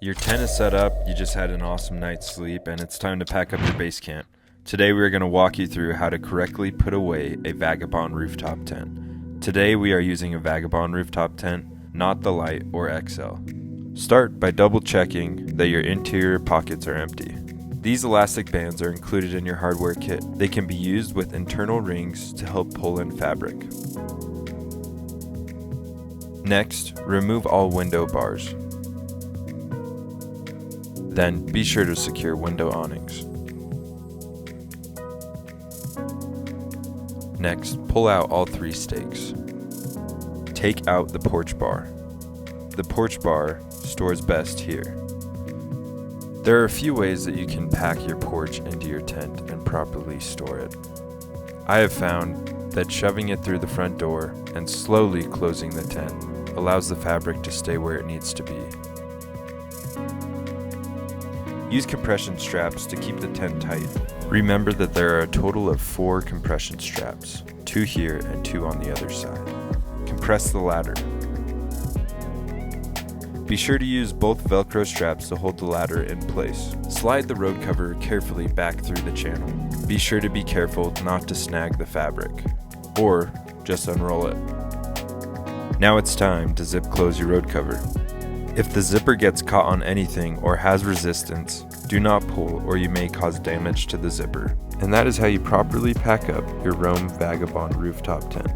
Your tent is set up, you just had an awesome night's sleep, and it's time to pack up your base camp. Today we are going to walk you through how to correctly put away a Vagabond rooftop tent. Today we are using a Vagabond rooftop tent, not the Lite or XL. Start by double checking that your interior pockets are empty. These elastic bands are included in your hardware kit. They can be used with internal rings to help pull in fabric. Next, remove all window bars. Then, be sure to secure window awnings. Next, pull out all 3 stakes. Take out the porch bar. The porch bar stores best here. There are a few ways that you can pack your porch into your tent and properly store it. I have found that shoving it through the front door and slowly closing the tent allows the fabric to stay where it needs to be. Use compression straps to keep the tent tight. Remember that there are a total of 4 compression straps, 2 here and 2 on the other side. Compress the ladder. Be sure to use both Velcro straps to hold the ladder in place. Slide the road cover carefully back through the channel. Be sure to be careful not to snag the fabric, or just unroll it. Now it's time to zip close your road cover. If the zipper gets caught on anything or has resistance, do not pull or you may cause damage to the zipper. And that is how you properly pack up your Roam Vagabond rooftop tent.